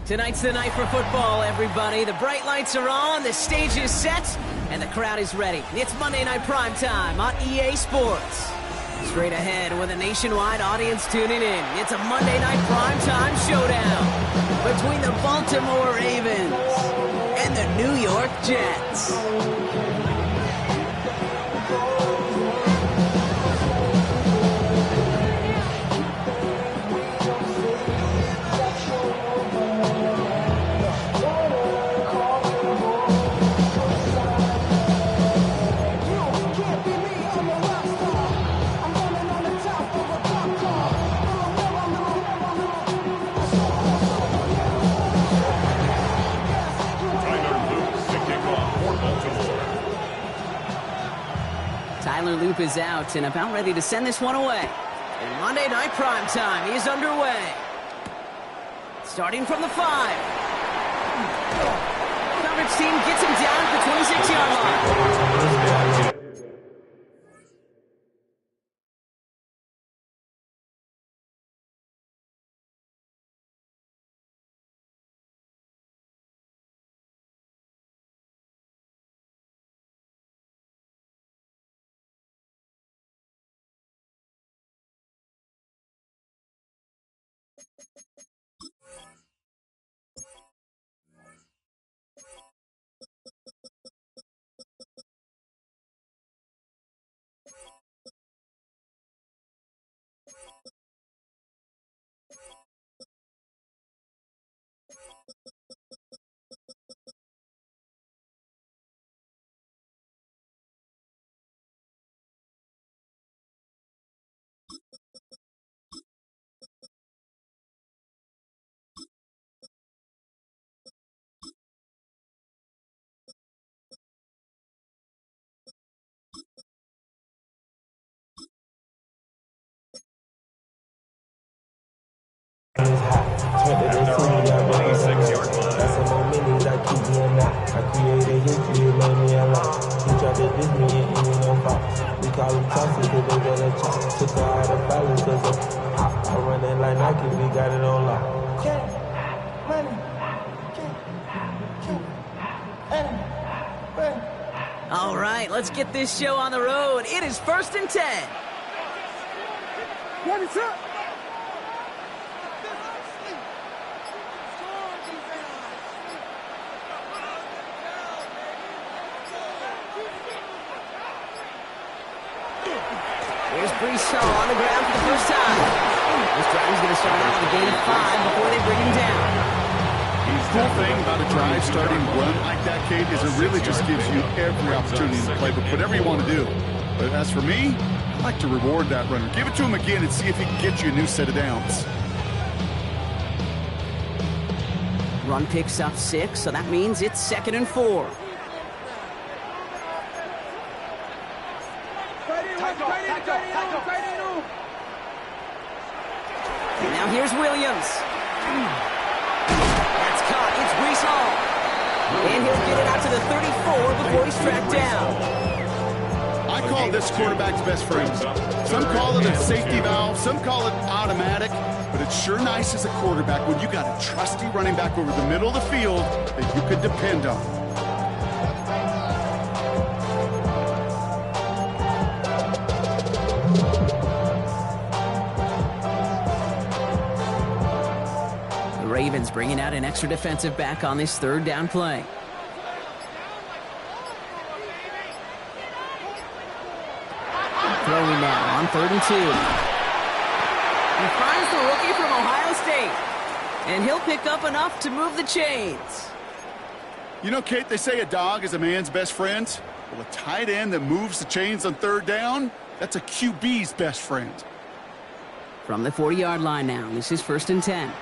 Tonight's the night for football, everybody. The bright lights are on, the stage is set, and the crowd is ready. It's Monday Night Primetime on EA Sports. Straight ahead with a nationwide audience tuning in. It's a Monday Night Primetime showdown between the Baltimore Ravens and the New York Jets. Tyler Loop is out and about ready to send this one away. And Monday Night Primetime is underway. Starting from the 5. Coverage team gets him down at the 26-yard line. All right, let's get this show on the road. It is 1st and 10. What is up? Here's Brees Hall on the ground for the first time. This drive is going to start out with a gain of 5 before they bring him down. The cool thing about a drive starting run like that, Kate, is it really just gives you every opportunity to play with whatever you want to do. But as for me, I like to reward that runner. Give it to him again and see if he can get you a new set of downs. Run picks up 6, so that means it's 2nd and 4. And now here's Williams. That's caught. It's Brees Hall. And he'll get it out to the 34 before he's tracked down. I call this quarterback's best friend. Some call it a safety valve, some call it automatic, but it's sure nice as a quarterback when you got a trusty running back over the middle of the field that you could depend on. The Ravens bringing out an extra defensive back on this third down play. Throwing now on 3rd and 2. He finds the rookie from Ohio State, and he'll pick up enough to move the chains. You know, Kate, they say a dog is a man's best friend. Well, a tight end that moves the chains on 3rd down, that's a QB's best friend. From the 40-yard line now, this is 1st and 10.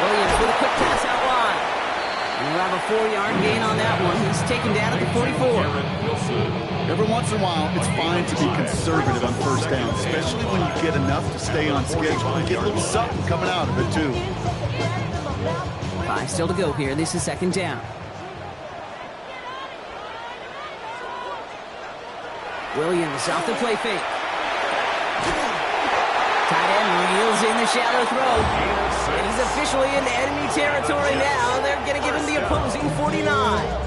Williams with a quick pass out wide. And we'll have a 4-yard gain on that one. He's taken down at the 44. Every once in a while, it's fine to be conservative on 1st down, especially when you get enough to stay on schedule. You get a little something coming out of it, too. 5 still to go here. This is 2nd down. Williams off the play fake. Tight end reels in the shallow throw. And he's officially in enemy territory now. They're going to give him the opposing 49.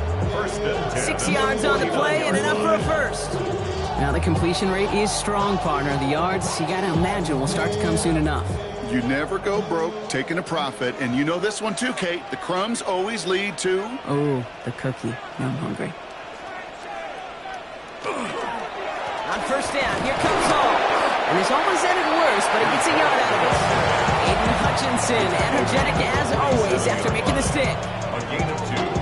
6 yards on the play and enough for a first. Now the completion rate is strong, partner. The yards, you got to imagine, will start to come soon enough. You never go broke taking a profit. And you know this one too, Kate. The crumbs always lead to... Oh, the cookie. Now I'm hungry. On 1st down, here comes Hall. And this almost ended worse, but he gets a yard out of it. Aiden Hutchinson, energetic as always after making the stick.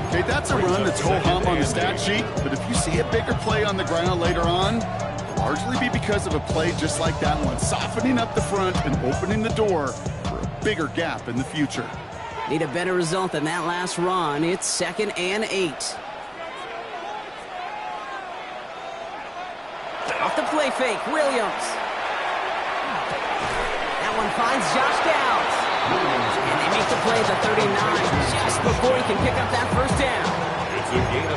Okay, that's a run that's ho-hum on the stat sheet, but if you see a bigger play on the ground later on, it'll largely be because of a play just like that one, softening up the front and opening the door for a bigger gap in the future. Need a better result than that last run. It's 2nd and 8. Off the play fake, Williams. That one finds Josh Downs. And they make the play at the 39 just before he can pick up that 1st down.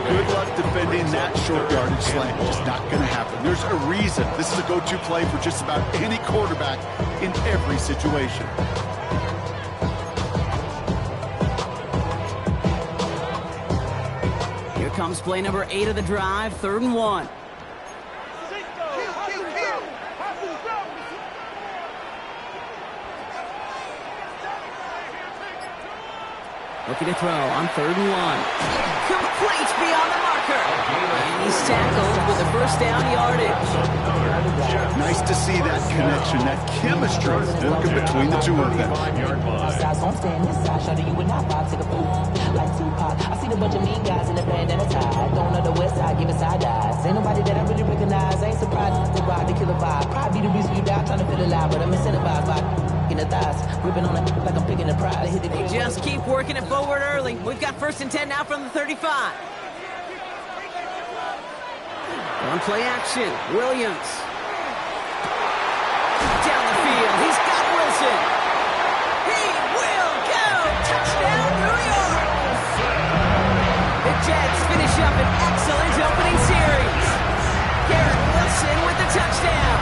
Good luck defending that short yardage slant. It's not going to happen. There's a reason. This is a go-to play for just about any quarterback in every situation. Here comes play number 8 of the drive, 3rd and 1. Looking to throw on 3rd and 1. Complete beyond the marker. And he's tackled with a 1st down yardage. Nice to see that connection, that chemistry working between the two of them. I see the bunch of mean guys in the band and a tie. Don't know the west side, give it side eyes. Ain't nobody that I really recognize. Ain't surprised to ride the killer vibe. Probably be the reason you die trying to feel alive, but I'm incentivized by in the thighs, gripping on it like I'm picking the pride. They just keep working it forward early. We've got 1st and 10 now from the 35. On play action, Williams. Down the field, he's got Wilson. He will go! Touchdown, New York! The Jets finish up an excellent opening series. Garrett Wilson with the touchdown.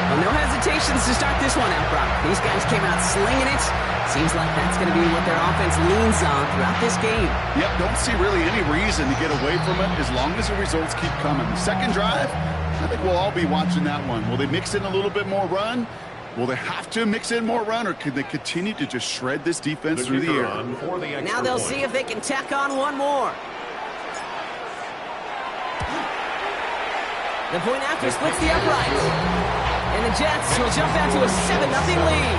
Well, no hesitations to start this one out, Brock. These guys came out slinging it. Seems like that's going to be what their offense leans on throughout this game. Yep, don't see really any reason to get away from it as long as the results keep coming. The second drive, I think we'll all be watching that one. Will they mix in a little bit more run? Will they have to mix in more run, or could they continue to just shred this defense through the air? Now they'll see if they can tack on one more. The point after splits the uprights. And the Jets will jump out to a 7-0 lead.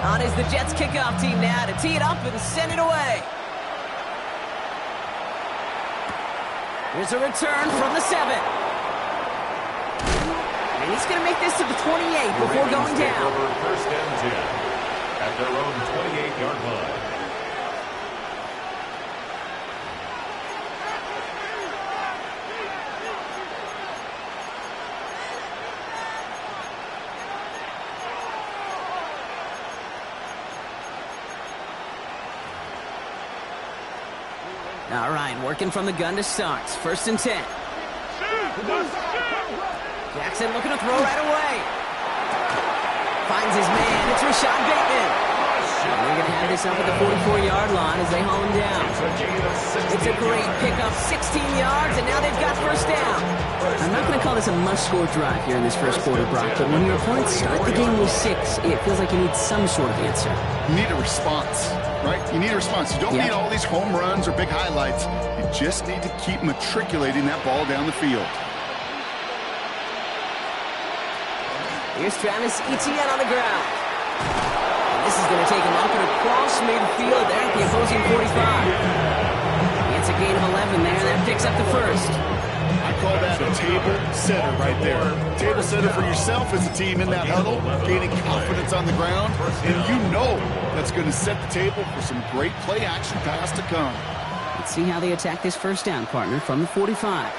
On is the Jets kickoff team now to tee it up and send it away. Here's a return from the 7. And he's going to make this to the 28 before going down. First and 10 at their own 28-yard line. All right, working from the gun to start. First and 10. Jackson looking to throw right away. Finds his man. It's Rashad Bateman. And they're going to have this up at the 44-yard line as they haul him down. It's a great pickup, 16 yards, and now they've got first down. I'm not going to call this a must-score drive here in this first quarter, Brock, but when your opponents start the game with 6, it feels like you need some sort of answer. You need a response, right? You need a response. You don't need all these home runs or big highlights. You just need to keep matriculating that ball down the field. Here's Travis Etienne on the ground. And this is going to take him up and across midfield there at the opposing 45. It's a gain of 11 there. That picks up the first. I call that a table setter right there. Table setter for yourself as a team in that huddle, gaining confidence on the ground, and you know that's going to set the table for some great play-action pass to come. Let's see how they attack this first down, partner, from the 45.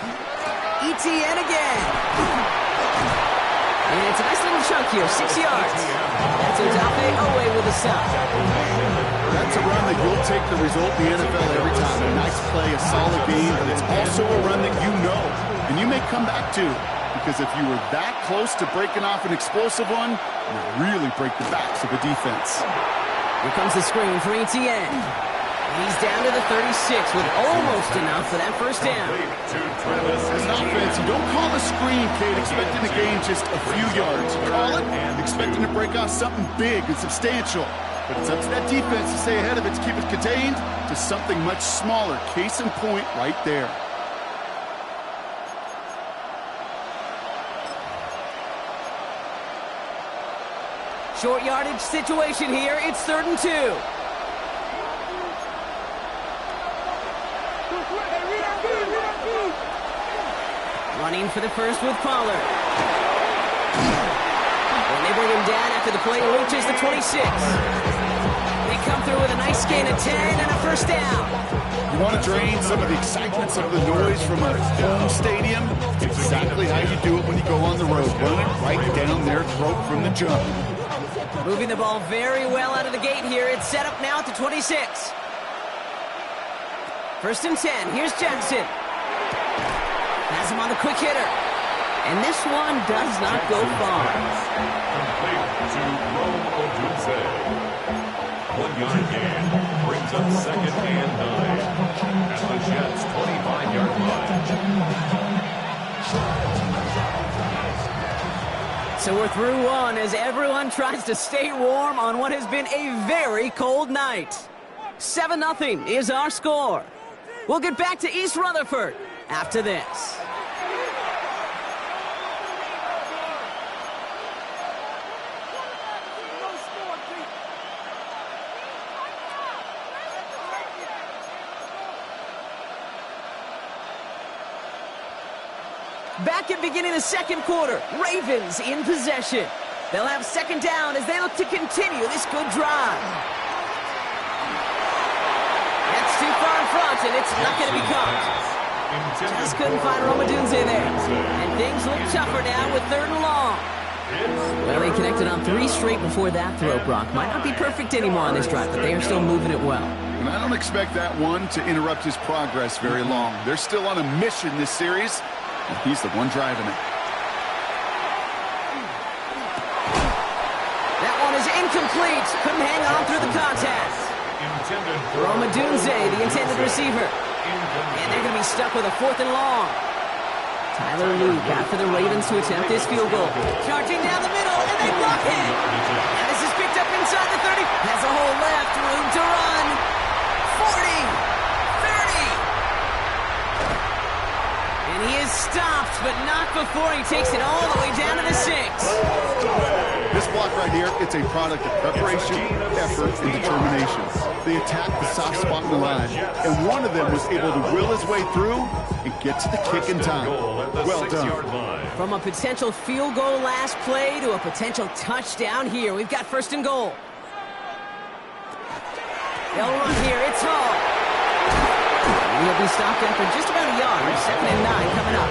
Etienne again. And it's a nice little chunk here, 6 yards. That's Odafe Owe with a stop. That's a run that you'll take the result in the NFL every time. A nice play, a solid game, but it's also a run that you know, and you may come back to, because if you were that close to breaking off an explosive one, you really break the backs of the defense. Here comes the screen for Etienne. He's down to the 36 with almost enough for that first down. As an offense, you don't call a screen, Kate, expecting to gain just a few yards. You call it expecting to break off something big and substantial. But it's up to that defense to stay ahead of it, to keep it contained to something much smaller. Case in point right there. Short yardage situation here. It's 3rd and 2. Running for the first with Pollard. And they bring him down after the play reaches the 26. They come through with a nice gain of 10 and a first down. You want to drain some of the excitement, some of the noise from a home stadium? It's exactly how you do it when you go on the road. Run it right down their throat from the jump. Moving the ball very well out of the gate here. It's set up now at the 26. First and 10. Here's Jackson. Has him on the quick hitter. And this one does not go far. Complete to Rome Odunze. 1-yard gain brings up 2nd and 9 at the Jets' 25-yard line. So we're through one as everyone tries to stay warm on what has been a very cold night. 7-0 is our score. We'll get back to East Rutherford after this. Back at beginning of the second quarter, Ravens in possession. They'll have second down as they look to continue this good drive. That's too far in front, and it's not going to be caught. Just couldn't find Romadunze there. And things look tougher now with 3rd and long. Well, they connected on 3 straight before that throw, Brock. Might not be perfect anymore on this drive, but they are still moving it well. And I don't expect that one to interrupt his progress very long. They're still on a mission this series, and he's the one driving it. That one is incomplete. Couldn't hang on through the contact. Romadunze, the intended receiver. And they're going to be stuck with a 4th and long. Tyler Luke after the Ravens to attempt this field goal. Charging down the middle, and they block it. And this is picked up inside the 30. Has a hole left, room to run. 40, 30. And he is stopped, but not before he takes it all the way down to the 6. This block right here, it's a product of preparation, effort, and determination. they attacked the soft spot in the line, and one of them was able to will his way through and get to the kick in time. Well done. From a potential field goal last play to a potential touchdown here, we've got 1st and goal. They'll run here. It's Hall. He'll be stopped after just about a yard. 2nd and 9 coming up.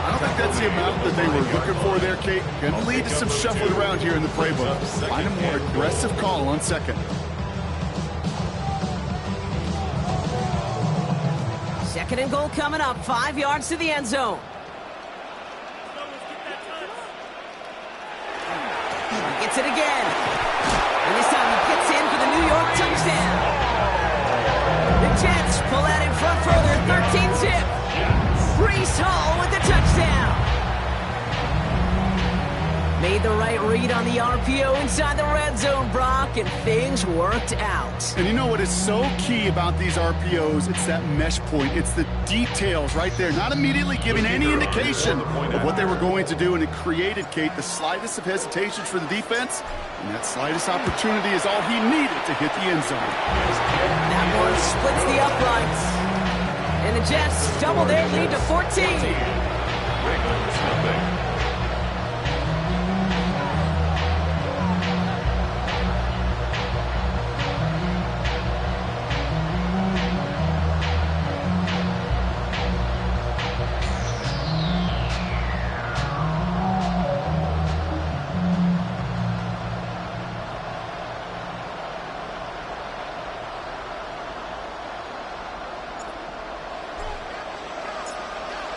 I don't think that's the amount that they were looking for there, Kate. Going to lead to some shuffling around here in the playbook. Find a more aggressive call on 2nd. 2nd and goal coming up. 5 yards to the end zone. Gets it again. And this time he gets in for the New York touchdown. The Jets pull out in front further. 13-zip. Breece Hall with the touchdown. Made the right read on the RPO inside the red zone, Brock, and things worked out. And you know what is so key about these RPOs? It's that mesh point. It's the details right there, not immediately giving any indication of what they were going to do, and it created, Kate, the slightest of hesitations for the defense, and that slightest opportunity is all he needed to hit the end zone. That one splits the uprights, and the Jets double their lead to 14. Ravens nothing.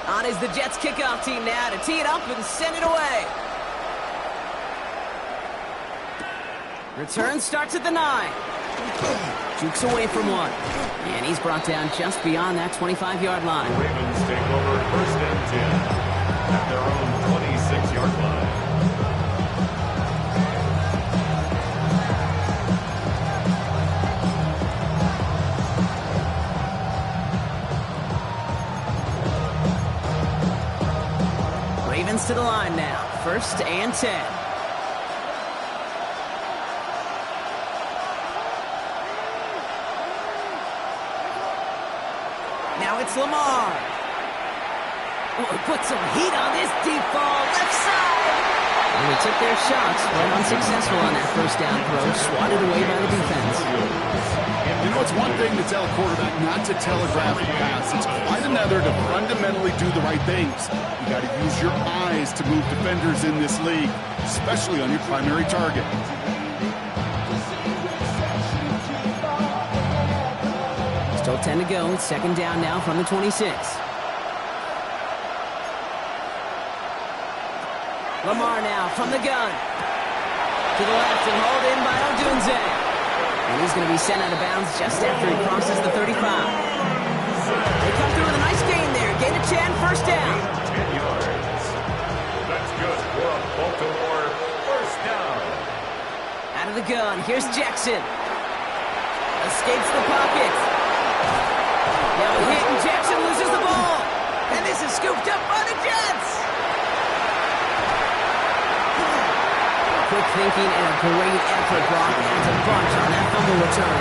On is the Jets kickoff team now to tee it up and send it away. Return starts at the 9. Jukes away from one. And he's brought down just beyond that 25-yard line. The Ravens take over 1st and 10 at their own 26-yard line. Ravens to the line now. 1st and 10. Now it's Lamar. Oh, put some heat on this deep ball. Left side. And they took their shots, but unsuccessful on that 1st down throw. Swatted away by the defense. You know, it's one thing to tell a quarterback not to telegraph the pass. It's quite another to fundamentally do the right things. You got to use your eyes to move defenders in this league, especially on your primary target. Still 10 to go. It's 2nd down now from the 26. Lamar now from the gun. To the left and hauled in by Odunze. And he's going to be sent out of bounds just after he crosses the 35. They come through with a nice gain there. Gain of 10, 1st down. 10 yards. That's good for a Baltimore 1st down. Out of the gun, here's Jackson. Escapes the pocket. Now a hit and Jackson loses the ball. And this is scooped up by the Jets. Quick thinking and a great effort. Brock adds a bunch on that fumble return.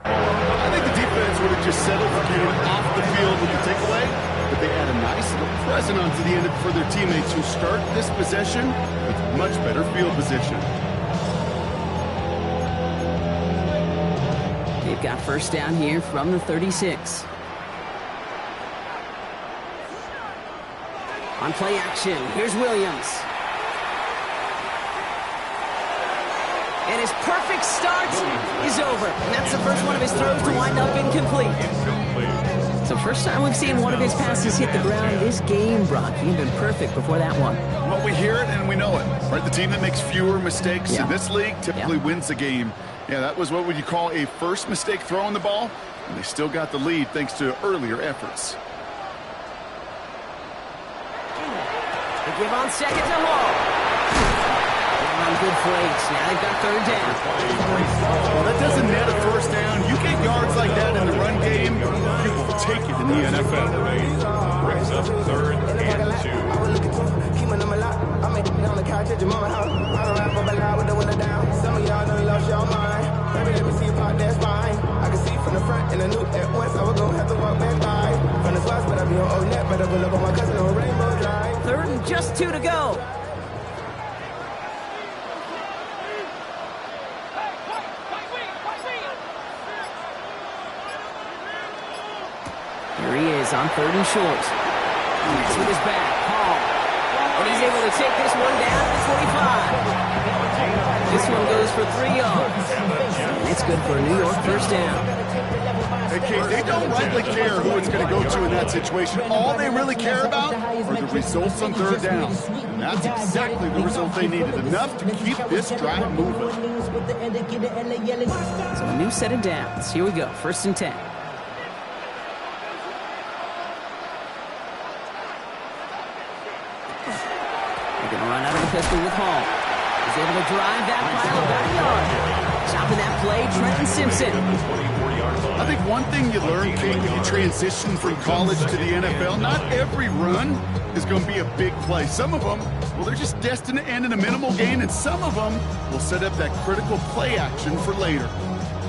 I think the defense would have just settled for getting off the field with the takeaway, but they add a nice little present onto the end for their teammates who start this possession with much better field position. They've got 1st down here from the 36. On play action, here's Williams. And his perfect start is over. And that's the first one of his throws to wind up incomplete. It's the first time we've seen one of his passes hit the ground this game, Brock. He'd been perfect before that one. Well, we hear it and we know it. Right? The team that makes fewer mistakes in this league typically wins the game. Yeah, that was what would you call a first mistake throwing the ball. And they still got the lead thanks to earlier efforts. They give on 2nd to Hall. On good breaks. Now they've got 3rd down. Well, that doesn't net a 1st down. You get yards like that in the run game, you will take it in the NFL. Brings up 3rd and 2. at your mama house. I don't rap up a loud with the window down. Some of y'all done lost your mind. Baby, let me see you park, that's fine. I can see from the front and I knew at once I was gonna have to walk back by. From the spots, but I be on old net, but I pull up on my cousin on Rainbow Drive. 3rd and just 2 to go. Here he is on 3rd and short. He's with his back, Hall. And he's able to take this one down to the 25. This one goes for 3 yards. And it's good for a New York first down. Hey, Kate, they don't rightly care who it's going to go to in that situation. All they really care about are the results on 3rd down. And that's exactly the result they needed. Enough to keep this drive moving. So a new set of downs. Here we go, 1st and 10. They're going to run out of the pistol with Hall. He's able to drive that pile about a yard. Stopping that play, Trenton Simpson. I think one thing you learn, Kate, when you transition from college to the NFL, not every run is going to be a big play. Some of them, well, they're just destined to end in a minimal gain, and some of them will set up that critical play action for later.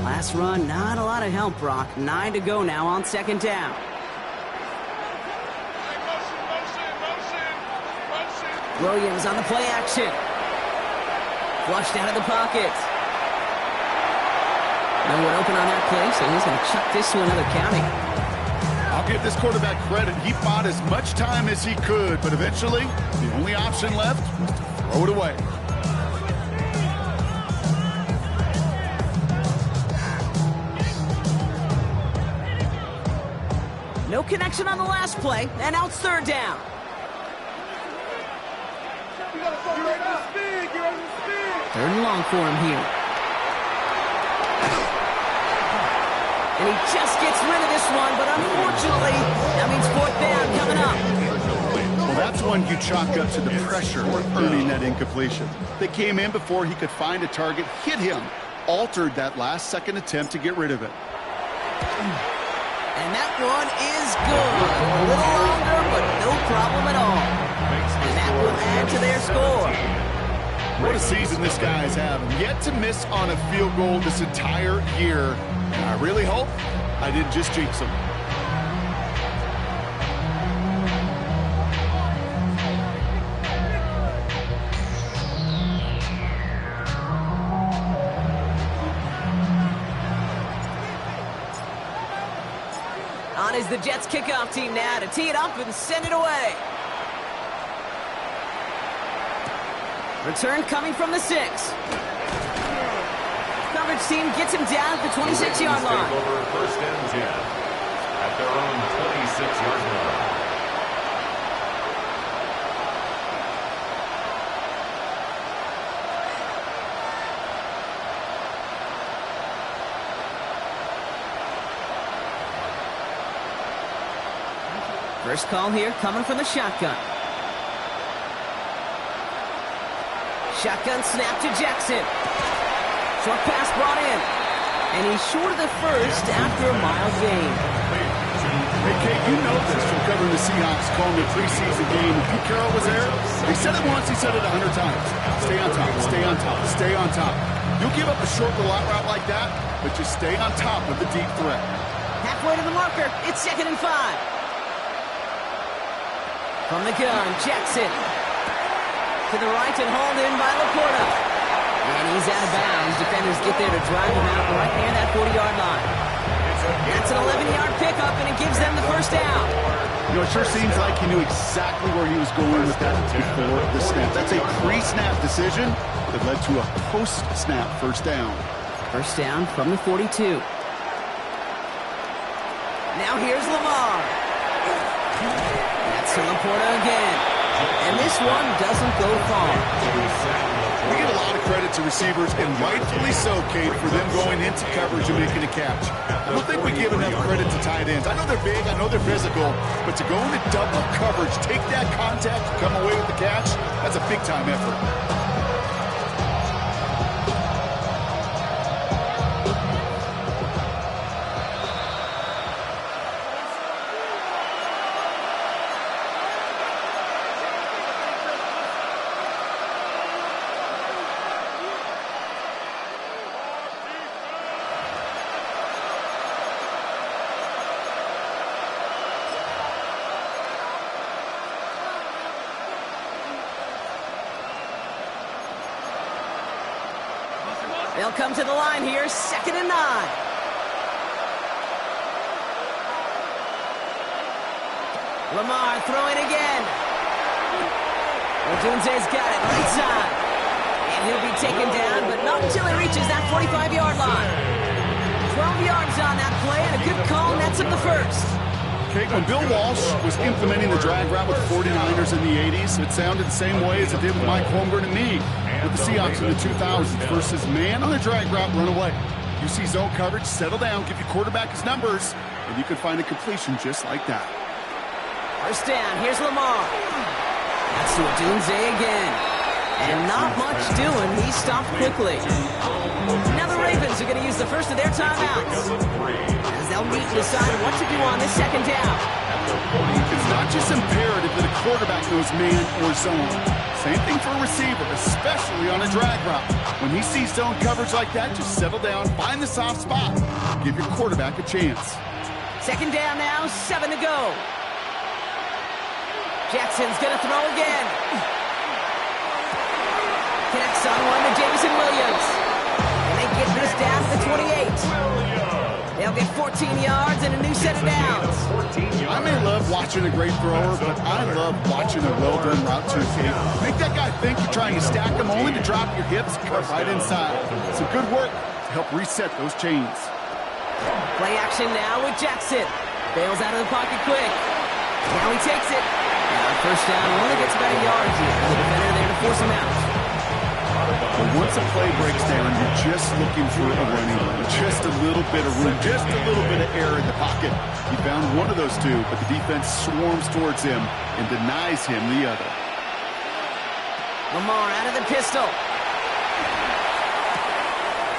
Last run, not a lot of help, Brock. 9 to go now on 2nd down. Williams on the play action. Flushed out of the pocket. No one open on that play, so he's going to chuck this to another county. I'll give this quarterback credit. He bought as much time as he could, but eventually, the only option left was to throw it away. No connection on the last play, and now it's 3rd down. Third and long for him here. And he just gets rid of this one, but unfortunately, that means 4th down coming up. Well, that's one you chalk up to the pressure of earning that incompletion. They came in before he could find a target, hit him, altered that last-second attempt to get rid of it. And that one is good. A little longer, but no problem at all. And that will add to their score. What a season this guy is having. Yet to miss on a field goal this entire year. And I really hope I didn't just jinx him. On is the Jets kickoff team now to tee it up and send it away. Return coming from the 6. Coverage team gets him down at the 26-yard line. Over 1st and 10 at their own 26-yard line. First call here coming from the shotgun. Shotgun snap to Jackson. Short pass brought in. And he's short of the first after a mile gain. Hey, Kate, you know this from covering the Seahawks, calling the preseason game. When Pete Carroll was there, he said it once, he said it 100 times. Stay on top, stay on top, stay on top. You'll give up a short route like that, but just stay on top of the deep threat. Halfway to the marker, it's 2nd and 5. From the gun, Jackson. To the right and hauled in by Laporta. And he's out of bounds. Defenders get there to drive him out right near that 40-yard line. That's an 11-yard pickup, and it gives them the first down. You know, it sure seems like he knew exactly where he was going with that before the snap. That's a pre-snap decision that led to a post-snap first down. First down from the 42. Now here's Lamar. That's to Laporta again. And this one doesn't go far. We get a lot of credit to receivers, and rightfully so, Kate, for them going into coverage and making a catch. I don't think we give enough credit to tight ends. I know they're big, I know they're physical, but to go into double coverage, take that contact, come away with the catch, that's a big-time effort. They'll come to the line here, 2nd and 9. Lamar throwing again. Odunze's got it right side. And he'll be taken down, but not until he reaches that 45-yard line. 12 yards on that play, and a good call nets up the first. Okay, when Bill Walsh was implementing the drag route with the 49ers in the 80s, it sounded the same way as it did with Mike Holmgren and me with the Seahawks in the 2000s versus man on a drag route, run away. You see zone coverage, settle down, give your quarterback his numbers, and you can find a completion just like that. First down, here's Lamar. That's to Odunze again. And not much doing. He stopped quickly. Now the Ravens are going to use the first of their timeouts, as they'll meet and decide what to do on this 2nd down. It's not just imperative that a quarterback knows man or zone. Same thing for a receiver, especially on a drag route. When he sees zone coverage like that, just settle down, find the soft spot, give your quarterback a chance. 2nd down now, 7 to go. Jackson's going to throw again. Connects on one to Jameson Williams. And they get this down to the 28. They'll get 14 yards and a new set of downs. I may love watching a great thrower, but I love watching a well-done route too, Kate. Make that guy think you're trying to stack him only to drop your hips and cut right inside. Some good work to help reset those chains. Play action now with Jackson. Bails out of the pocket quick. Now he takes it. Now first down, only gets about a yard here. The defender there to force him out. But once a play breaks down, you're just looking for a running room. Just a little bit of room, just a little bit of air in the pocket. He found one of those two, but the defense swarms towards him and denies him the other. Lamar out of the pistol.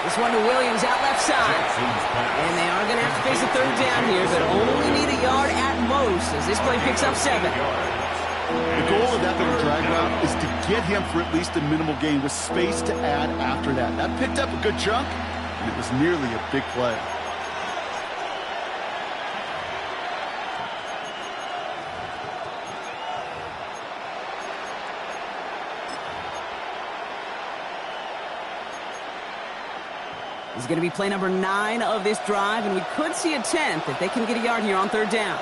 This one to Williams out left side. And they are going to have to face a 3rd down here, but only need a yard at most as this play picks up 7. The goal of that little drag route is to get him for at least a minimal gain with space to add after that. That picked up a good chunk, and it was nearly a big play. This is going to be play number 9 of this drive, and we could see a 10th if they can get a yard here on 3rd down.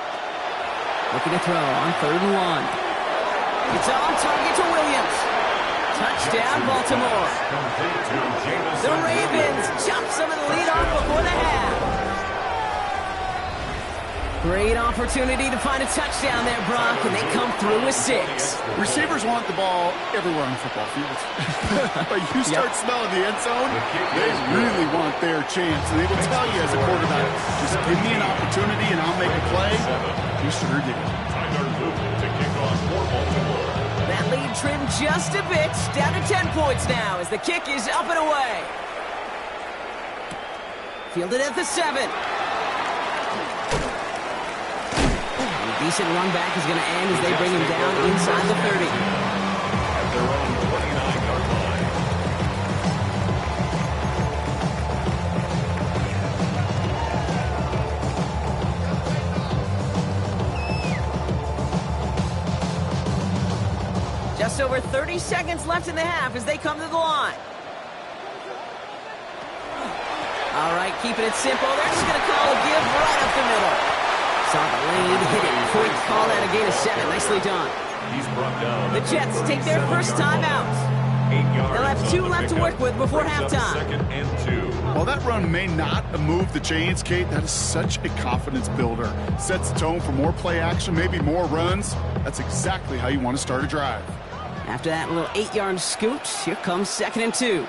Looking to throw on 3rd and 1. It's on target to Williams. Touchdown, Baltimore. The Ravens chop some of the lead off before the half. Great opportunity to find a touchdown there, Brock, and they come through with 6. Receivers want the ball everywhere on the football field. But you start smelling the end zone, they really want their chance. And they will tell you as a quarterback, just give me an opportunity and I'll make a play. You sure did. That lead trimmed just a bit, down to 10 points now as the kick is up and away. Fielded at the 7. A decent run back is going to end as they bring him down inside the 30. At their own 29-yard line. Just over 30 seconds left in the half as they come to the line. All right, keeping it simple. They're just going to call a give right up the middle. Saw the lead, hit it quick, call that a gain of 7. Nicely done. He's brought down. The Jets take their first time out. 8 yards. They'll have 2 left to work with before halftime. 2nd and 2. While that run may not have moved the chains, Kate, that is such a confidence builder. Sets the tone for more play action, maybe more runs. That's exactly how you want to start a drive. After that little 8-yard scoot, here comes 2nd and 2.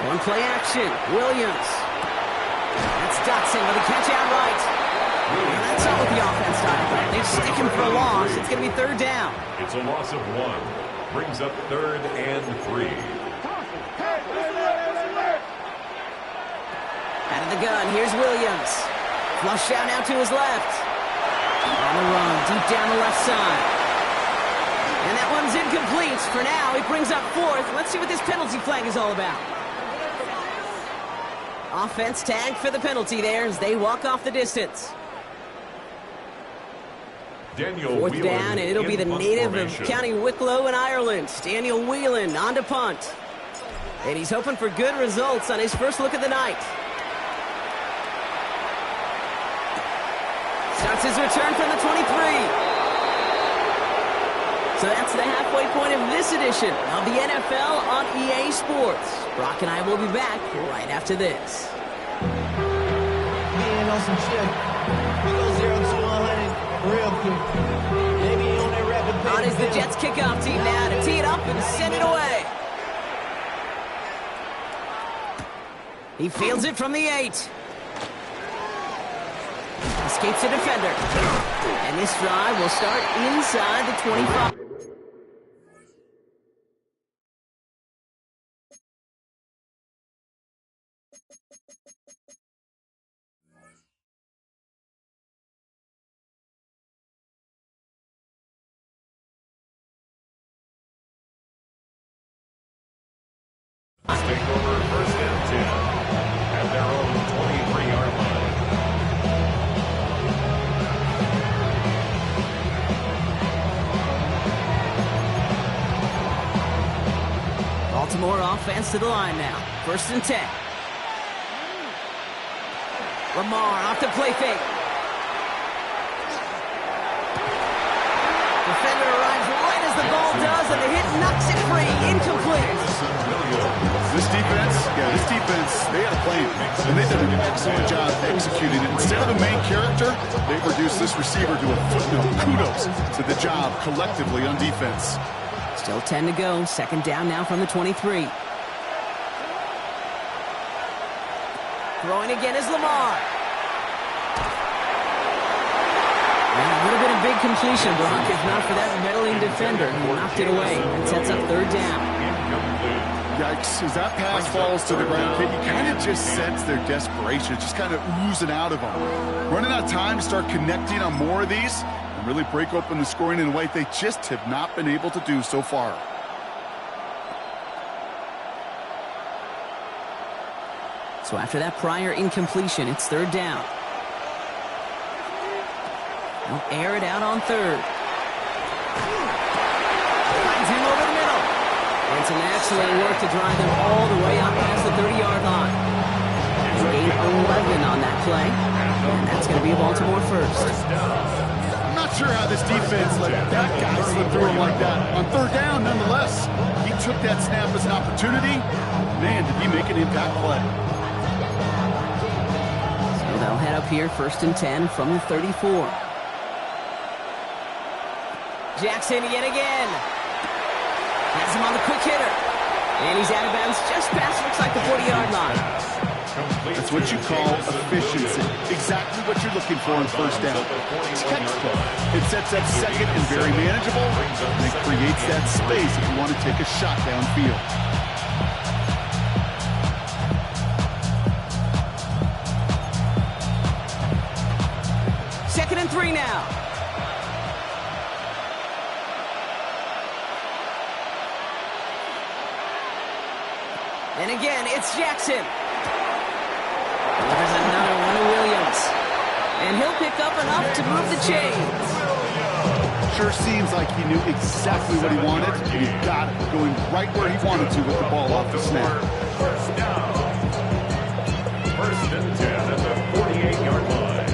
One play action, Williams. That's Dotson with a catch out right. And that's not what the offense started. They stick him for a loss. It's going to be 3rd down. It's a loss of 1. Brings up 3rd and 3. Out of the gun, here's Williams. Flush out now to his left. On the run, deep down the left side. And that one's incomplete. For now, he brings up 4th. Let's see what this penalty flag is all about. Offense tagged for the penalty there as they walk off the distance. Fourth down, and it'll be the native of County Wicklow in Ireland, Daniel Whelan, on to punt. And he's hoping for good results on his first look of the night. Starts his return from the 23. So that's the halfway point of this edition of the NFL on EA Sports. Brock and I will be back right after this. Being on some shit. We go 0 to 100 real quick. Maybe on that rapid pace. On is the Jets kickoff team now to tee it up and send it away. He fields it from the 8. Escapes a defender. And this drive will start inside the 25. Take over first and 10 at their own 23-yard line. Baltimore offense to the line now. First and 10. Lamar off the play fake. Defender arrives right as the ball does, and the hit knocks it free. Incomplete. This defense, they had a plan, and they did an excellent job executing it. Instead of a main character, they reduced this receiver to a footnote. Kudos to the job collectively on defense. Still 10 to go. Second down now from the 23. Throwing again is Lamar. And a little bit of big completion, Brock, if not for that meddling defender who knocked it away and sets up third down. Yikes, as that pass falls to the ground, you kind of just sense their desperation. It's just kind of oozing out of them. Running out of time to start connecting on more of these and really break open the scoring in a way they just have not been able to do so far. So after that prior incompletion, it's third down. They'll air it out on third. Finds him over the middle. And some excellent work to drive them all the way up past the 30-yard line. They gain 11 on that play. And that's going to be a Baltimore first. I'm not sure how this defense let that guy slip through him like that. On third down, nonetheless, he took that snap as an opportunity. Man, did he make an impact play. So they'll head up here, first and 10 from the 34. Jackson yet again. Has him on the quick hitter. And he's out of bounds just past, looks like the 40-yard line. That's what you call efficiency. Exactly what you're looking for on first down. Textbook. It sets up second and very manageable, and it creates that space if you want to take a shot downfield. Second and 3 now. And again, it's Jackson. There's another one to Williams. And he'll pick up enough to move the chains. Sure seems like he knew exactly what he wanted, and he got it, going right where he wanted to with the ball off the snap. First down. First and 10 at the 48-yard line.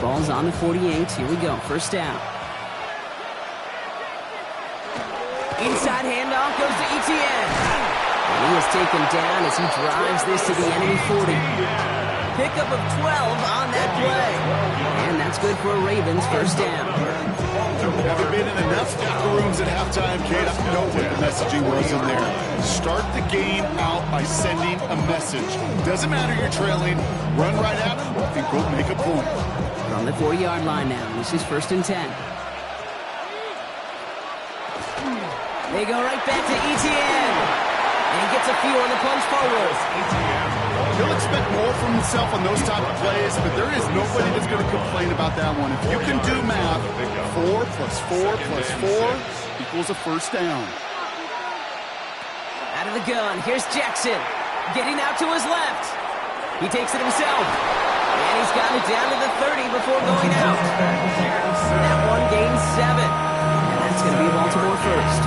Ball's on the 48. Here we go. First down. Inside handoff goes to Etienne. And he is taken down as he drives this to the enemy 40. Pickup of 12 on that play. And that's good for a Ravens first down. Haven't been in enough locker rooms at halftime, Kate. I know what the messaging was in there. Start the game out by sending a message. Doesn't matter you're trailing. Run right at them and go make a point. From the 40-yard line now. This is first and 10. They go right back to Etienne. And he gets a few on the punch forward. He'll expect more from himself on those type of plays, but there is nobody that's going to complain about that one. If you can do math, 4 plus 4 plus 4 equals a first down. Out of the gun, here's Jackson. Getting out to his left. He takes it himself. And he's got it down to the 30 before going out. That one gains 7. And that's going to be Baltimore first.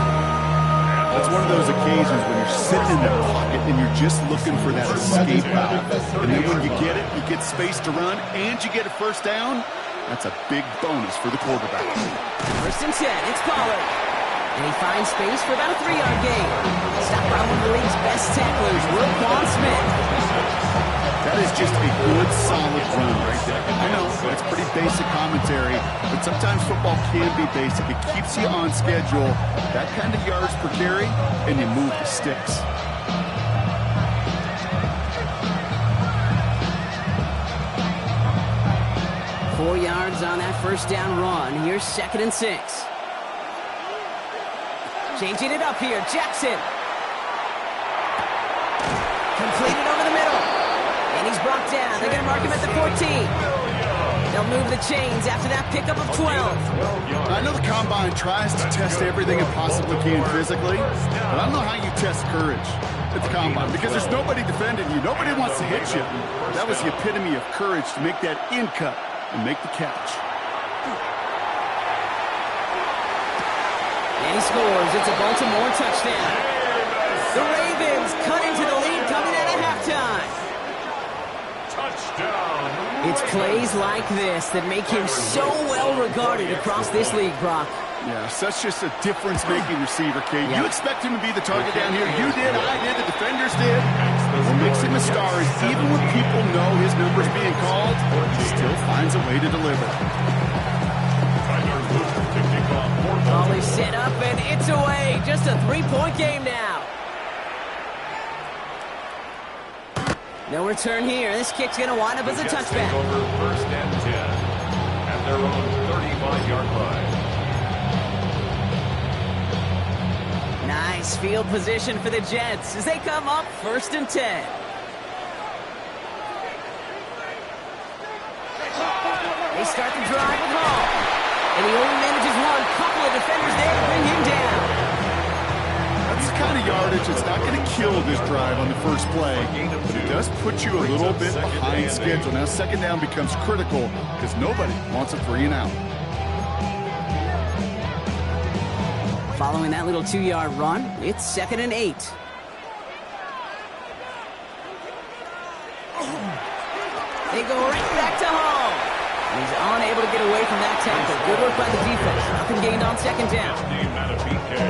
That's one of those occasions when you're sitting in the pocket and you're just looking for that escape valve. And then when you get it, you get space to run, and you get a first down. That's a big bonus for the quarterback. First and 10, it's Pollard. And he finds space for about a 3-yard gain. Stopped by one of the league's best tacklers, Roquan Smith. That is just a good, solid run right there. I know, that's pretty basic commentary, but sometimes football can be basic. It keeps you on schedule, that kind of yards per carry, and you move the sticks. Four yards on that first down run. Here's 2nd and 6. Changing it up here, Jackson. Completed over the middle. And he's brought down. They're going to mark him at the 14. They'll move the chains after that pickup of 12. I know the Combine tries to test everything it possibly can physically, but I don't know how you test courage at the Combine, because there's nobody defending you. Nobody wants to hit you. That was the epitome of courage, to make that in cut and make the catch. And he scores. It's a Baltimore touchdown. The Ravens cut into the lead coming out of halftime. Touchdown. It's plays like this that make him so well regarded across this league, Brock. Yeah, such just a difference-making receiver, Kate. You expect him to be the target down here. You did, I did, the defenders did. What makes him a star is even when people know his number's being called, he still finds a way to deliver. Ball is set up, and it's away. Just a 3-point game now. No return here. This kick's going to wind up as a touchback. Over 1st and 10 at their own 35-yard line. Nice field position for the Jets as they come up 1st and 10. They start the drive with Hall. And he only manages one. Couple of defenders there to bring him down. That's the kind of yardage that's not going to kill this drive on the first play, but it does put you a little bit behind schedule. Now 2nd down becomes critical because nobody wants a 3 and out. Following that little 2-yard run, it's 2nd and 8. They go right back to Hall. And he's unable to get away from that tackle. Good work by the defense. Nothing gained on 2nd down.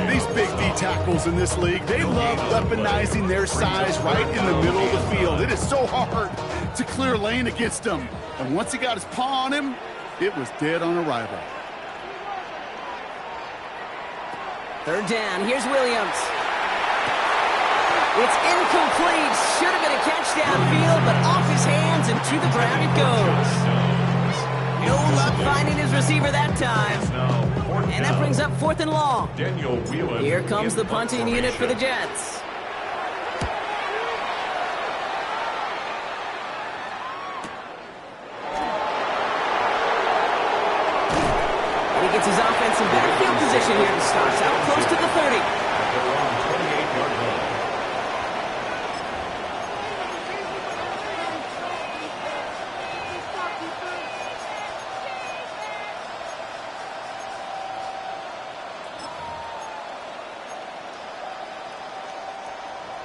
These big D tackles in this league, they love weaponizing their size right in the middle of the field. It is so hard to clear lane against them. And once he got his paw on him, it was dead on arrival. 3rd down. Here's Williams. It's incomplete. Should have been a catch downfield, but off his hands and to the ground it goes. No luck finding his receiver that time. And that brings up 4th and long. Here comes the punting unit for the Jets. And he gets his offense in better field position here to start. Out close to the 30.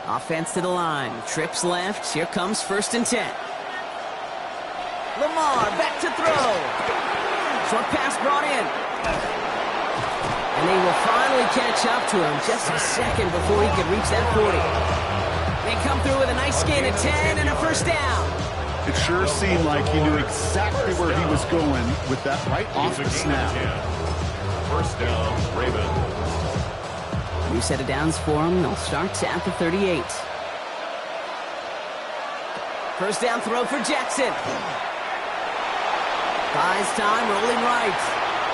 Offense to the line. Trips left. Here comes 1st and 10. Lamar back to throw. Short pass brought in. And they will finally catch up to him just a second before he could reach that 40. They come through with a nice gain of 10 and a 1st down. It sure seemed like he knew exactly where he was going with that right off the snap. 1st down, Ravens. New set of downs for him. They'll start at the 38. 1st down throw for Jackson. Buys time, rolling right.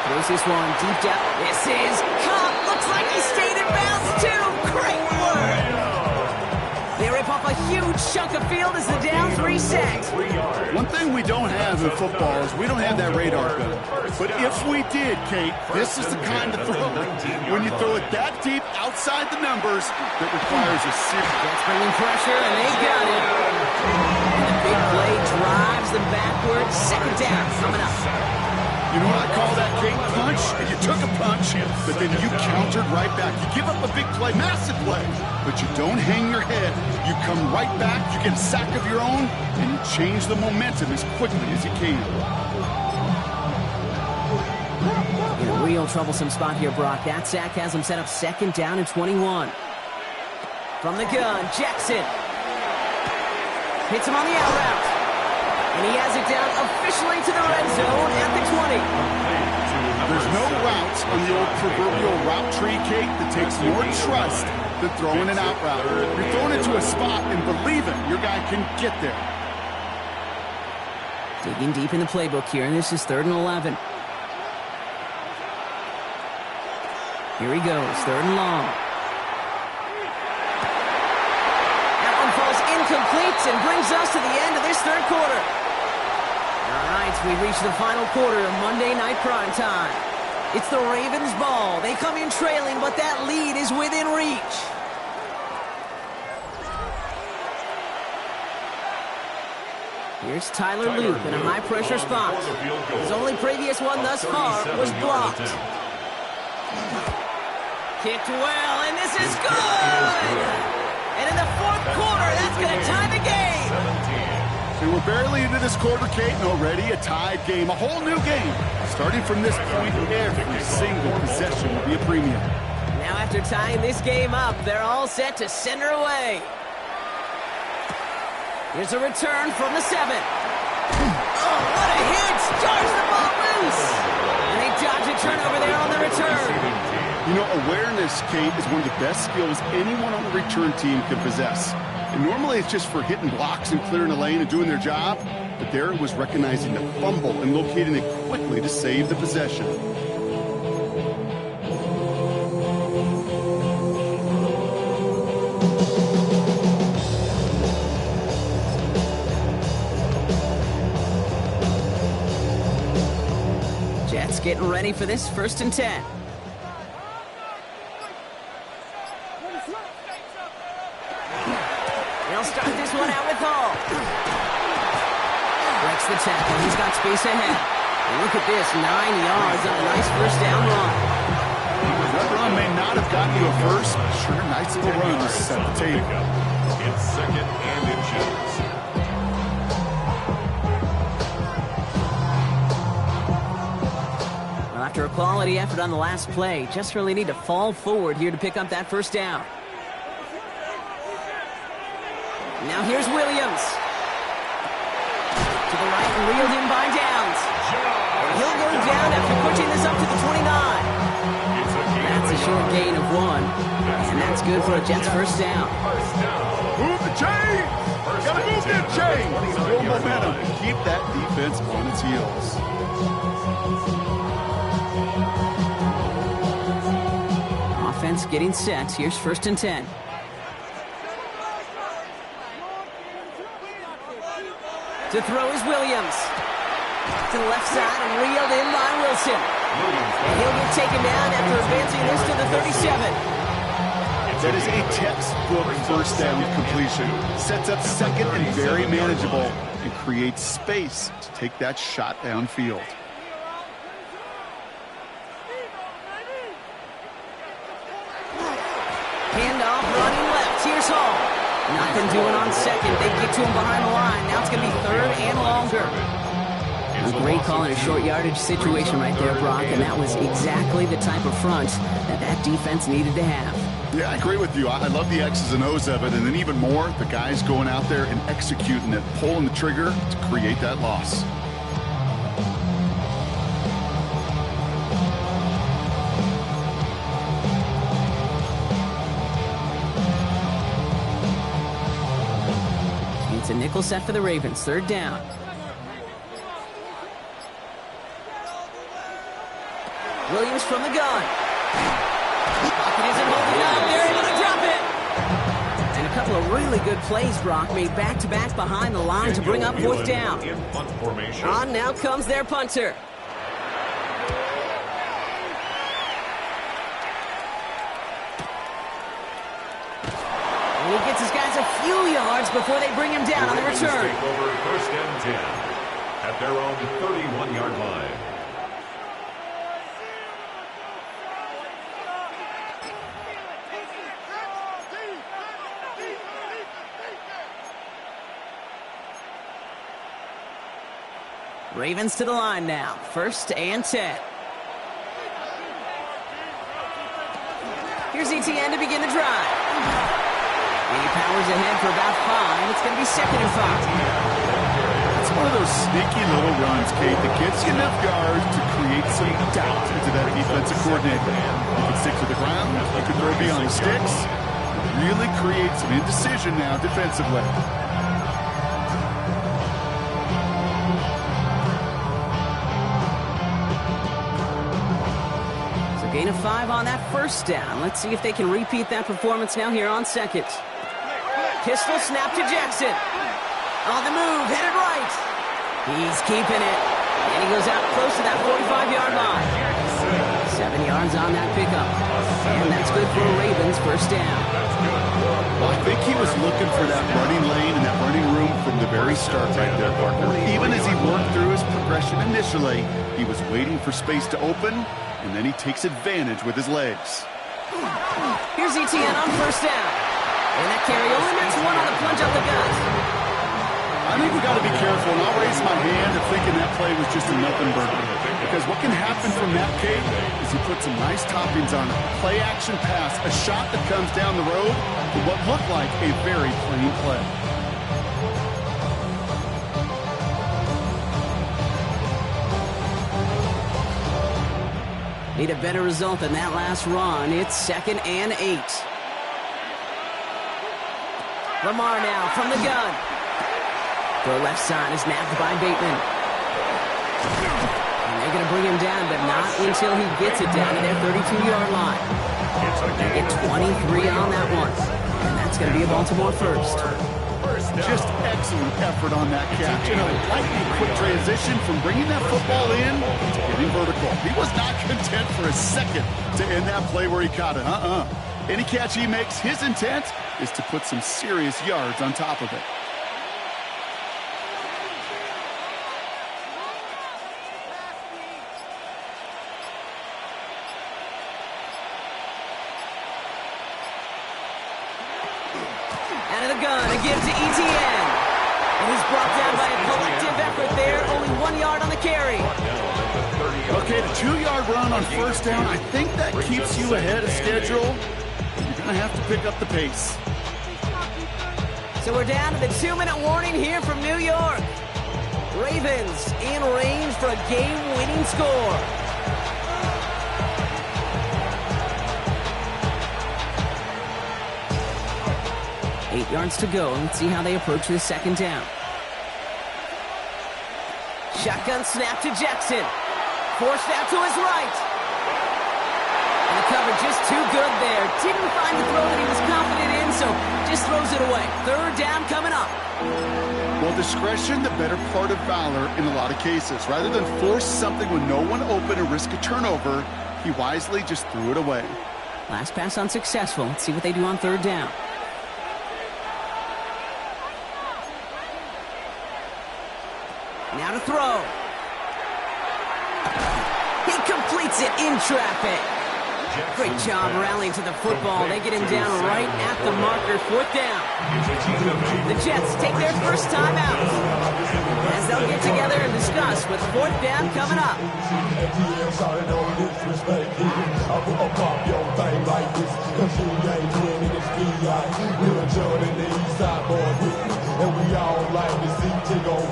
Throws this one deep down. This is caught. Looks like he stayed in bounds too. Great work. They rip off a huge chunk of field as the downs reset. One thing we don't have in football is we don't have that radar gun. But if we did, Kate, this is the kind of throw. When you throw it that deep outside the numbers, that requires a serious. That's bringing pressure, and they got it. And the big play Second down coming up. You know what I call that, Kate? Punch. And you took a punch, but then you countered right back. You give up a big play, massive play, but you don't hang your head. You come right back, you get a sack of your own, and you change the momentum as quickly as you can. In a real troublesome spot here, Brock. That sack has him set up second down and 21. From the gun, Jackson. Hits him on the out route. And he has it down officially to the red zone at the 20. There's no routes on the old proverbial route tree, Kate, that takes more trust than throwing an out route. You're throwing into a spot and believing your guy can get there. Digging deep in the playbook here, and this is 3rd and 11. Here he goes, 3rd and long. That one falls incomplete and brings us to the end of this 3rd quarter. All right, we reach the final quarter of Monday Night Primetime. It's the Ravens' ball. They come in trailing, but that lead is within reach. Here's Tyler Loop in a high-pressure spot. His only previous one thus far was blocked. Kicked well, and this is good! And in the 4th quarter, that's going to tie the game. So we're barely into this quarter, Kate, and already a tied game, a whole new game. Starting from this point, every single possession will be a premium. Now after tying this game up, they're all set to send her away. Here's a return from the 7. Oh, what a hit! Charge the ball loose! And they dodge a turnover there on the return. You know, awareness, Kate, is one of the best skills anyone on the return team can possess. And normally it's just for hitting blocks and clearing a lane and doing their job. But there it was recognizing the fumble and locating it quickly to save the possession. Jets getting ready for this 1st and 10. They'll start this one out with Hall. Breaks the tackle. He's got space ahead. And look at this, 9 yards on a nice 1st down run. That run may not have gotten you a first, but sure, nice little run to set the table. It's 2nd and inches. Well, after a quality effort on the last play, just really need to fall forward here to pick up that 1st down. Now here's Williams. To the right and reeled in by Downs. And he'll go down after pushing this up to the 29. That's a short gain of 1. And that's good for a Jets 1st down. Move the chain! Gotta move that chain! Build momentum and keep that defense on its heels. Offense getting set. Here's 1st and 10. To throw is Williams. To the left side and reeled in by Wilson. And he'll get taken down after advancing this to the 37. That is a textbook 1st down completion. Sets up 2nd and very manageable and creates space to take that shot downfield. Handoff running left. Here's Hall. Nothing doing on 2nd. They get to him behind the line. Now it's going to be 3rd and longer. A great call in a short yardage situation right there, Brock, and that was exactly the type of front that defense needed to have. Yeah, I agree with you. I love the X's and O's of it, and then even more, the guys going out there and executing it, pulling the trigger to create that loss. It's a nickel set for the Ravens. 3rd down. Williams from the gun. Pocket isn't holding up. They're able to drop it. And a couple of really good plays, Brock, made back-to-back behind the line to bring up 4th down. On now comes their punter. And he gets his guys a few yards before they bring him down on the return. Take over 1st and 10. at their own 31-yard line. Ravens to the line now. 1st and 10. Here's ETN to begin the drive. He powers ahead for about 5. It's going to be 2nd and 5. It's one of those sneaky little runs, Kate, that gets you enough yards to create some doubt into that defensive coordinator. You can stick to the ground. You can throw beyond the sticks. Really create some indecision now defensively. Gain of 5 on that 1st down. Let's see if they can repeat that performance now here on 2nd. Pistol snap to Jackson. On the move, headed right. He's keeping it. And he goes out close to that 45-yard line. 7 yards on that pickup. And that's good for a Ravens 1st down. Well, I think he was looking for that running lane and that running room from the very start right there, Parker. Even as he worked through his progression initially, he was waiting for space to open, and then he takes advantage with his legs. Here's ETN on 1st down. And that carry only makes 1 on the plunge up the gut. I think we got to be careful, and I'll raise my hand of thinking that play was just a nothing burger. Because what can happen from that, Kate, is you put some nice toppings on it. Play action pass, a shot that comes down the road with what looked like a very plain play. Need a better result than that last run. It's 2nd and 8. Lamar now from the gun. The left side is napped by Bateman. And they're going to bring him down, but not until he gets it down to their 32-yard line. They get 23 on that one. And that's going to be a Baltimore 1st. Just excellent effort on that catch. And a lightning quick transition from bringing that football in to getting vertical. He was not content for a second to end that play where he caught it. Any catch he makes, his intent is to put some serious yards on top of it. Out of the gun, a give to ETN. And he's brought down by a collective effort there. Only 1 yard on the carry. Okay, the 2-yard run on 1st down, I think that keeps you ahead of schedule. You're going to have to pick up the pace. So we're down to the 2-minute warning here from New York. Ravens in range for a game-winning score. Eight yards to go. Let's see how they approach this 2nd down. Shotgun snap to Jackson. Forced out to his right. And the cover just too good there. Didn't find the throw that he was confident in, so just throws it away. 3rd down coming up. Well, discretion, the better part of valor in a lot of cases. Rather than force something with no one open and risk a turnover, he wisely just threw it away. Last pass unsuccessful. Let's see what they do on 3rd down. Now to throw. He completes it in traffic. Great job rallying to the football. They get him down right at the marker. 4th down. The Jets take their first time out as they'll get together and discuss with 4th down coming up. And we all like to see take on.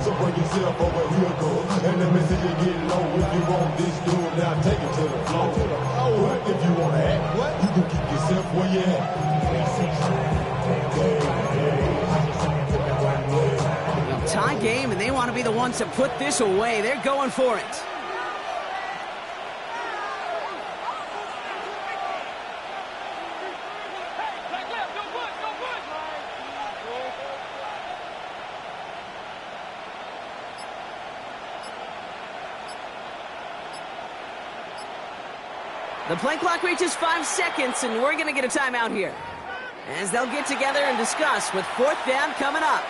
So bring yourself over here, go. And let me see you get low. If you want this, do it now. Take it to the floor. But if you want to act, you can keep yourself where you at. Tie game, and they want to be the ones to put this away. They're going for it. The play clock reaches 5 seconds, and we're going to get a timeout here as they'll get together and discuss with 4th down coming up.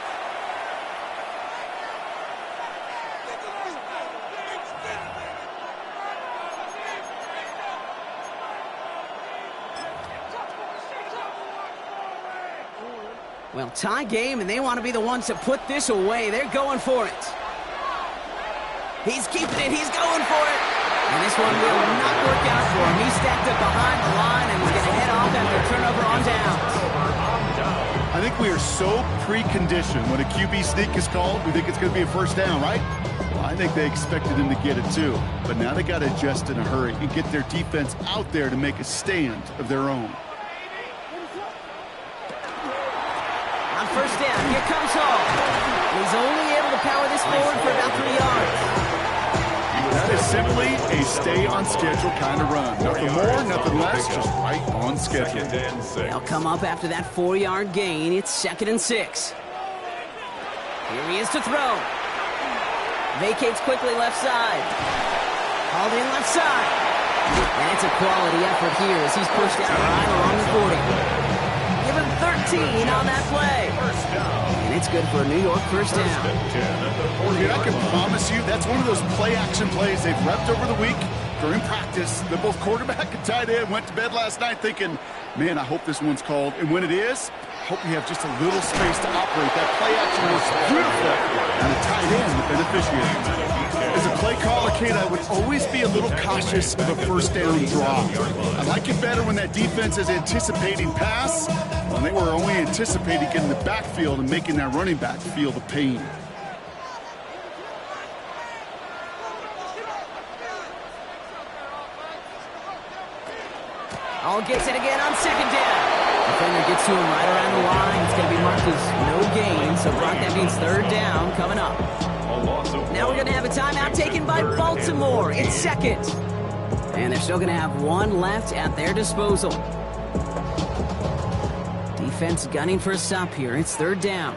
Well, tie game, and they want to be the ones to put this away. They're going for it. He's keeping it. He's going for it. And this one will not work out for him. He's stacked up behind the line and is going to head off after turnover on downs. I think we are so preconditioned when a QB sneak is called, we think it's going to be a first down, right? Well, I think they expected him to get it too. But now they got to adjust in a hurry and get their defense out there to make a stand of their own. On first down, here comes Hall. He's only able to power this forward for about 3 yards. That is simply a stay-on-schedule kind of run. Nothing more, nothing less, just right on schedule. They'll come up after that 4-yard gain. It's 2nd and 6. Here he is to throw. Vacates quickly left side. Hauled in left side. And it's a quality effort here as he's pushed out right along the 40. Give him 13 on that play. And it's good for a New York first down. Dude, I can promise you that's one of those play-action plays they've repped over the week during practice. That both quarterback and tight end went to bed last night thinking, man, I hope this one's called. And when it is, I hope we have just a little space to operate. That play-action was beautiful. And the tight end, the beneficiary. As a play caller, Kate, I would always be a little cautious of a first down draw. I like it better when that defense is anticipating pass, when they were only anticipating getting the backfield and making that running back feel the pain. All gets it again on 2nd down. Defender gets to him right around the line. It's going to be marked as no gain, so Brock, that means 3rd down coming up. Now we're going to have a timeout taken by Baltimore. It's 2nd. And they're still going to have 1 left at their disposal. Defense gunning for a stop here. It's 3rd down.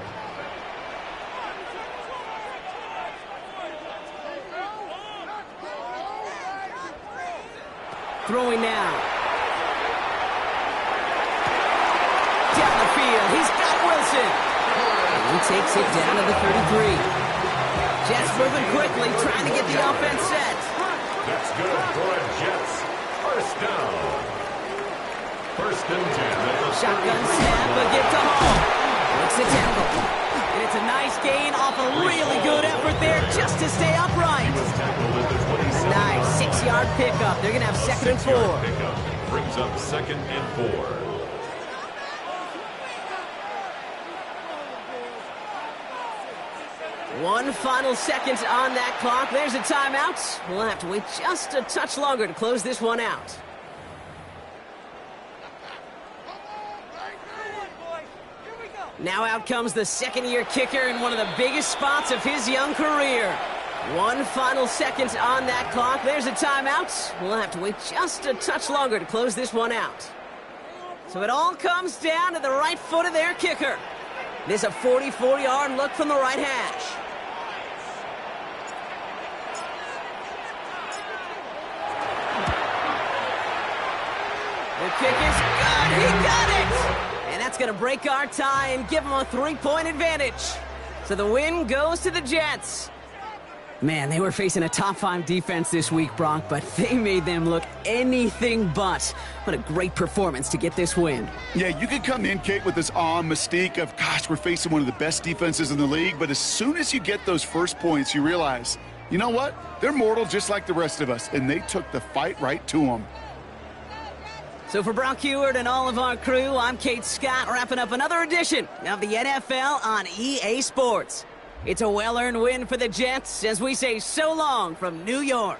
Throwing now. Down the field. He's got Wilson. And he takes it down to the 33. Jets moving quickly, trying to get the offense set. That's good for a Jets. First down. 1st and 10. Shotgun snap, but get to Hall. Makes a tackle. And it's a nice gain off a really good effort there just to stay upright. A nice 6-yard pickup. They're going to have 2nd and 4. Brings up 2nd and 4. One final second on that clock. There's a timeout. We'll have to wait just a touch longer to close this one out. Now out comes the 2nd-year kicker in one of the biggest spots of his young career. One final second on that clock. There's a timeout. We'll have to wait just a touch longer to close this one out. So it all comes down to the right foot of their kicker. There's a 44-yard look from the right hash. The kick is good. He got it! And that's going to break our tie and give them a 3-point advantage. So the win goes to the Jets. Man, they were facing a top-5 defense this week, Brock, but they made them look anything but. What a great performance to get this win. Yeah, you could come in, Kate, with this awe and mystique of, gosh, we're facing one of the best defenses in the league, but as soon as you get those first points, you realize, you know what? They're mortal just like the rest of us, and they took the fight right to them. So for Brock Heward and all of our crew, I'm Kate Scott, wrapping up another edition of the NFL on EA Sports. It's a well-earned win for the Jets as we say so long from New York.